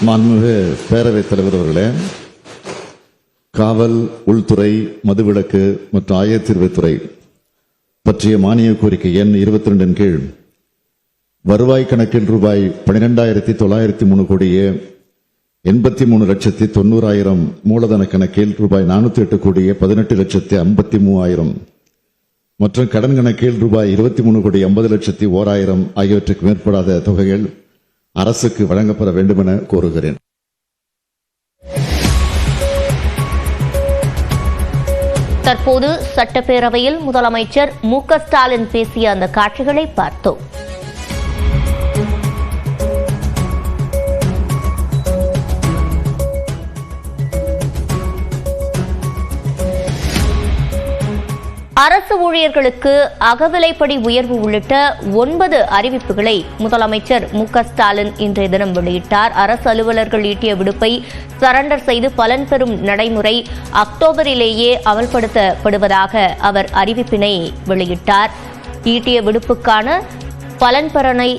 மாண்புமிகு பேரவைத் தலைவர் அவர்களே, காவல், உள்துறை, மதுவிலக்கு மற்றும் ஆயத்தீர்வுத்துறை பற்றிய மானிய கோரிக்கை எண் 22 கீழ் வருவாய் கணக்கில் ரூபாய் 12,903 கோடியே 83,90,000 மூலதன கணக்கில் ரூபாய் 408 கோடியே 18,53,000 மற்றும் கடன் கணக்கில் ரூபாய் 23 கோடி 50,01,000 ஆகியவற்றுக்கு மேற்படாத தொகைகள் அரசுக்கு வழங்கப்பட வேண்டும் என கோருகிறேன். தற்போது சட்டப்பேரவையில் முதலமைச்சர் மு.க. ஸ்டாலின் பேசிய அந்த காட்சிகளை பார்த்தோம். அரசு ஊழியர்களுக்கு அகவிலைப்படி உயர்வு உள்ளிட்ட 9 அறிவிப்புகளை முதலமைச்சர் மு.க. ஸ்டாலின் இன்றைய தினம் வெளியிட்டார். அரசு அலுவலர்கள் ஈட்டிய விடுப்பை சரண்டர் செய்து பலன் பெறும் நடைமுறை அக்டோபரிலேயே அமல்படுத்தப்படுவதாக அவர் அறிவிப்பினை வெளியிட்டார். ஈட்டிய விடுப்புக்கான பலன்பலனை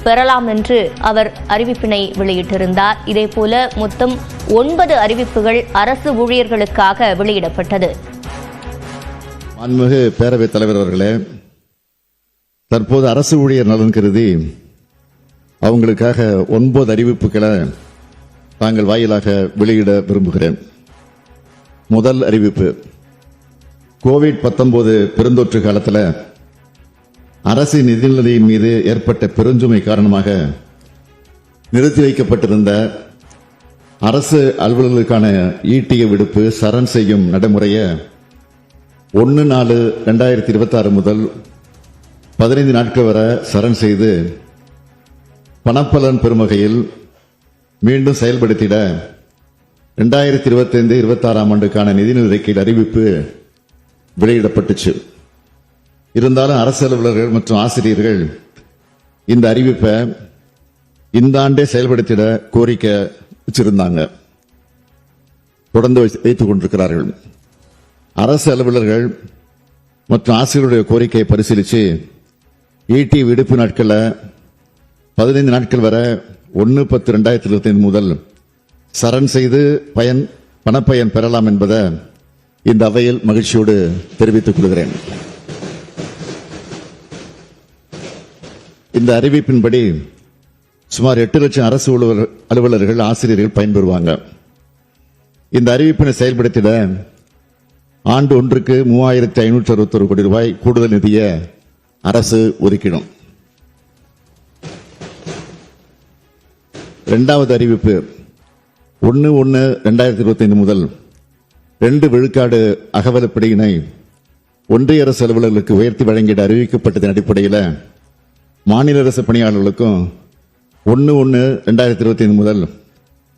பெறலாம் என்று அவர் அறிவிப்பினை வெளியிட்டிருந்தார். இதேபோல மொத்தம் 9 அறிவிப்புகள் அரசு ஊழியர்களுக்காக வெளியிடப்பட்டது. மாண்புமிகு பேரவைத் தலைவர் அவர்களே, தற்போது அரசு ஊழியர் நலன் கருதி அவங்களுக்காக 9 அறிவிப்புகளை தாங்கள் வாயிலாக வெளியிட விரும்புகிறேன். முதல் அறிவிப்பு, கோவிட்-19 பெருந்தொற்று காலத்தில் அரசு நிதிநிலையின் மீது ஏற்பட்ட பெருஞ்சுமை காரணமாக நிறுத்தி வைக்கப்பட்டிருந்த அரசு அலுவலர்களுக்கான ஈட்டிய விடுப்பு சரண் செய்யும் நடைமுறையை 1/4/2026 முதல் 15 நாட்கள் வரை சரண் செய்து பணப்பலன் பெறும் வகையில் மீண்டும் செயல்படுத்திட 2025-26 ஆண்டுக்கான நிதிநிலை அறிக்கையில் அறிவிப்பு வெளியிடப்பட்டுச்சு. இருந்தாலும் அரசு அலுவலர்கள் மற்றும் ஆசிரியர்கள் இந்த அறிவிப்பை இந்த ஆண்டே செயல்படுத்திட கோரிக்கை வச்சிருந்தாங்க, தொடர்ந்து வைத்துக் கொண்டிருக்கிறார்கள். அரசு அலுவலர்கள் மற்றும் ஆசிரியர்களுடைய கோரிக்கையை பரிசீலித்து ஈட்டி விடுப்பு நாட்களை 15 நாட்கள் வரை 1/10/2025 முதல் சரண் செய்து பணப்பயன் பெறலாம் என்பதை இந்த அவையில் மகிழ்ச்சியோடு தெரிவித்துக் கொள்கிறேன். இந்த அறிவிப்பின்படி சுமார் 8 லட்சம் அரசு அலுவலர்கள், ஆசிரியர்கள் பயன்பெறுவாங்க. இந்த அறிவிப்பினை செயல்படுத்திட ஆண்டு ஒன்றுக்கு 3,561 கோடி ரூபாய் கூடுதல் நிதியை அரசு ஒதுக்கிடும். இரண்டாவது அறிவிப்பு, 1/1/2025 முதல் 2 விழுக்காடு அகவலைப்படியினை ஒன்றிய அரசு அலுவலர்களுக்கு உயர்த்தி வழங்கிட அறிவிக்கப்பட்டதன் அடிப்படையில் மாநில அரசு பணியாளர்களுக்கும் 1/1/2025 முதல்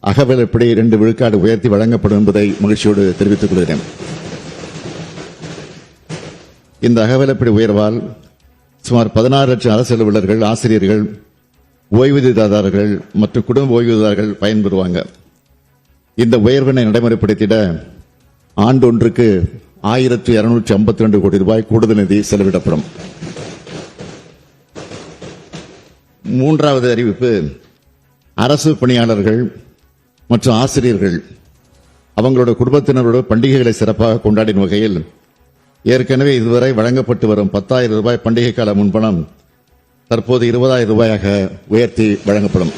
அகவலைப்படி 2 விழுக்காடு உயர்த்தி வழங்கப்படும் என்பதை மகிழ்ச்சியோடு தெரிவித்துக் கொள்கிறேன். இந்த அகவிலைப்படி உயர்வால் சுமார் 16 லட்சம் அரசு அலுவலர்கள், ஆசிரியர்கள், ஓய்வூதியதாரர்கள் மற்றும் குடும்ப ஓய்வூதியதாரர்கள் பயன்பெறுவாங்க. இந்த உயர்வினை நடைமுறைப்படுத்திட ஆண்டு ஒன்றுக்கு 1,252 கோடி ரூபாய் கூடுதல் நிதி செலவிடப்படும். மூன்றாவது அறிவிப்பு, அரசு பணியாளர்கள் மற்றும் ஆசிரியர்கள் அவங்களோட குடும்பத்தினரோட பண்டிகைகளை சிறப்பாக கொண்டாடின வகையில் ஏற்கனவே இதுவரை வழங்கப்பட்டு வரும் 10,000 ரூபாய் பண்டிகை கால முன்பணம் தற்போது 20,000 ரூபாயாக உயர்த்தி வழங்கப்படும்.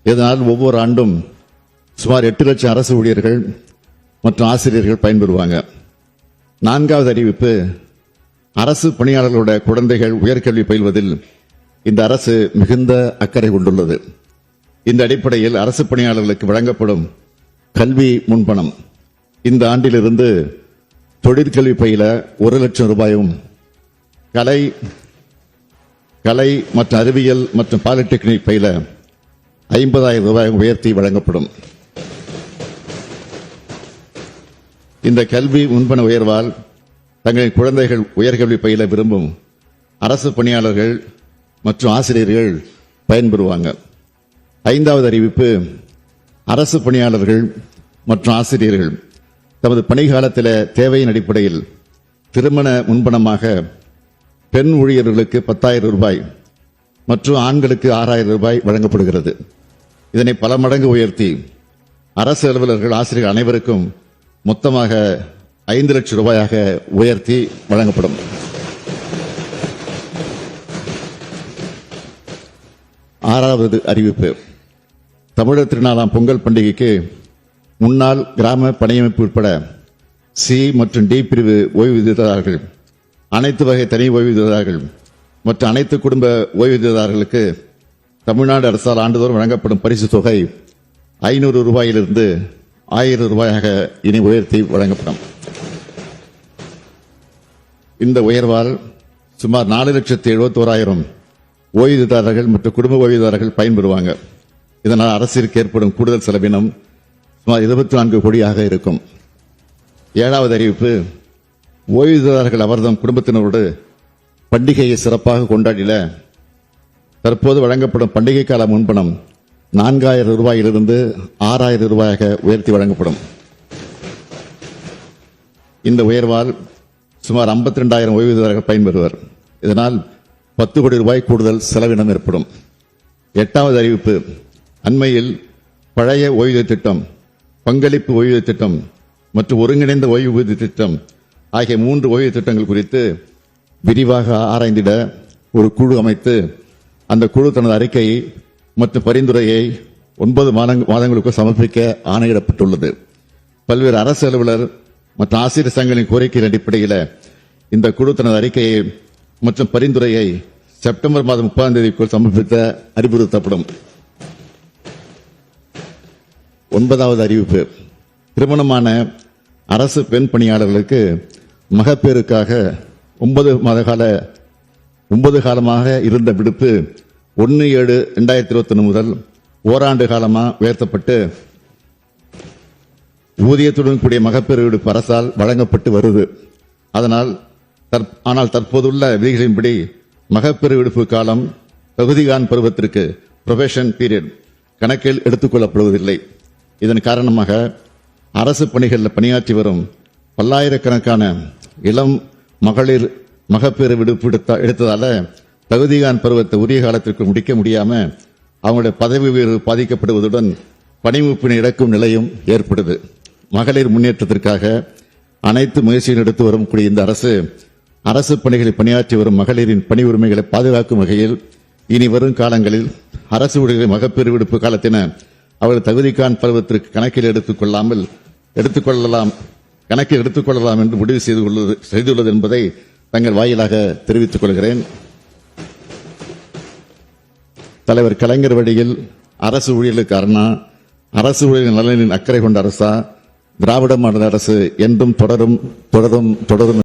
இதனால் ஒவ்வொரு ஆண்டும் சுமார் 8 லட்சம் அரசு ஊழியர்கள் மற்றும் ஆசிரியர்கள் பயன்பெறுவாங்க. நான்காவது அறிவிப்பு, அரசு பணியாளர்களோட குழந்தைகள் உயர்கல்வி பயில்வதில் இந்த அரசு மிகுந்த அக்கறை கொண்டுள்ளது. இந்த அடிப்படையில் அரசு பணியாளர்களுக்கு வழங்கப்படும் கல்வி முன்பணம் இந்த ஆண்டிலிருந்து தொழிற்கல்வி பயில 1 லட்சம் ரூபாயும், கலை மற்றும் அறிவியல் மற்றும் பாலிடெக்னிக் பயில 50,000 ரூபாயும் உயர்த்தி வழங்கப்படும். இந்த கல்வி முன்பண உயர்வால் தங்களின் குழந்தைகள் உயர்கல்வி பயில விரும்பும் அரசு பணியாளர்கள் மற்றும் ஆசிரியர்கள் பயன்பெறுவாங்க. ஐந்தாவது அறிவிப்பு, அரசு பணியாளர்கள் மற்றும் ஆசிரியர்கள் தமது பணிகாலத்தில் தேவையின் அடிப்படையில் திருமண முன்பணமாக பெண் ஊழியர்களுக்கு 10,000 ரூபாய் மற்றும் ஆண்களுக்கு 6,000 ரூபாய் வழங்கப்படுகிறது. இதனை பல மடங்கு உயர்த்தி அரசு அலுவலர்கள், ஆசிரியர்கள் அனைவருக்கும் மொத்தமாக 5 லட்சம் ரூபாயாக உயர்த்தி வழங்கப்படும். ஆறாவது அறிவிப்பு. தமிழர் திருநாளாம் பொங்கல் பண்டிகைக்கு முன்னாள் கிராம பணியமைப்பு உட்பட சி மற்றும் டி பிரிவு ஓய்வூதியதாரர்கள், அனைத்து வகை தனி ஓய்வூதியதாரர்கள் மற்றும் அனைத்து குடும்ப ஓய்வூதியதாரர்களுக்கு தமிழ்நாடு அரசால் ஆண்டுதோறும் வழங்கப்படும் பரிசு தொகை 500 ரூபாயிலிருந்து 1000 ரூபாயாக இனி உயர்த்தி வழங்கப்படும். இந்த உயர்வால் சுமார் 4,71,000 ஓய்வூதியதாரர்கள் மற்றும் குடும்ப ஓய்வூதியதாரர்கள் பயன்பெறுவாங்க. இதனால் அரசிற்கு ஏற்படும் கூடுதல் செலவினம் சுமார் 24 கோடியாக இருக்கும். ஏழாவது அறிவிப்பு. ஓய்வூதியதாரர்கள் அவர்தம் குடும்பத்தினரோடு பண்டிகையை சிறப்பாக கொண்டாடிட தற்போது வழங்கப்படும் பண்டிகை கால முன்பணம் 4,000 ரூபாயிலிருந்து 6,000 ரூபாயாக உயர்த்தி வழங்கப்படும். இந்த உயர்வால் சுமார் 52,000 ஓய்வூதியதாரர்கள் பயன்பெறுவர். இதனால் 10 கோடி ரூபாய் கூடுதல் செலவினம் ஏற்படும். எட்டாவது அறிவிப்பு. அண்மையில் பழைய ஓய்வூதிய திட்டம், பங்களிப்பு ஓய்வூதிய திட்டம் மற்றும் ஒருங்கிணைந்த ஓய்வூதிய திட்டம் ஆகிய 3 ஓய்வூதிய திட்டங்கள் குறித்து விரிவாக ஆராய்ந்திட ஒரு குழு அமைத்து அந்த குழு தனது அறிக்கையை மற்றும் பரிந்துரையை 9 மாதங்களுக்கு சமர்ப்பிக்க ஆணையிடப்பட்டுள்ளது. பல்வேறு அரசு அலுவலர் மற்றும் ஆசிரியர் சங்கங்களின் கோரிக்கையின் அடிப்படையில் இந்த குழு தனது அறிக்கையை மற்றும் பரிந்துரையை செப்டம்பர் மாதம் 30ஆம் தேதிக்குள் சமர்ப்பிக்க அறிவுறுத்தப்படும். 9வது அறிவிப்பு. திருமணமான அரசு பெண் பணியாளர்களுக்கு மகப்பேறுக்காக 9 காலமாக இருந்த விடுப்பு 1/7/2021 முதல் ஓராண்டு காலமாக உயர்த்தப்பட்டு ஊதியத்துடன் கூடிய மகப்பேறு விடுப்பு அரசால் வழங்கப்பட்டு வருது. ஆனால் தற்போதுள்ள விதிகளின்படி மகப்பேறு விடுப்பு காலம் தகுதிகான் பருவத்திற்கு ப்ரொபேஷன் பீரியட் கணக்கில் எடுத்துக் கொள்ளப்படுவதில்லை. இதன் காரணமாக அரசு பணிகளில் பணியாற்றி வரும் பல்லாயிரக்கணக்கான இளம் மகளிர் மகப்பேறு விடுப்பு எடுத்ததால தகுதிகான் பருவத்தை உரிய காலத்திற்கு முடிக்க முடியாம அவங்களுடைய பதவி உயர்வு பாதிக்கப்படுவதுடன் பணிமுப்பினை இழக்கும் நிலையும் ஏற்படுது. மகளிர் முன்னேற்றத்திற்காக அனைத்து முயற்சிகள் எடுத்து வரும் கூடிய இந்த அரசு பணிகளில் பணியாற்றி வரும் மகளிரின் பணி உரிமைகளை பாதுகாக்கும் வகையில் இனி வரும் காலங்களில் அரசு ஊழியர்களின் மகப்பேறு விடுப்பு காலத்தின அவர்கள் தகுதிகான் பருவத்திற்கு கணக்கில் எடுத்துக்கொள்ளலாம் என்று முடிவு செய்துள்ளது என்பதை தங்கள் வாயிலாக தெரிவித்துக் கொள்கிறேன். தலைவர் கலைஞர் வழியில் அரசு ஊழியர்களுக்கு அரணா, அரசு ஊழியர்கள் நலனின் அக்கறை கொண்ட அரசா திராவிட மாடல் அரசு என்றும் தொடரும்.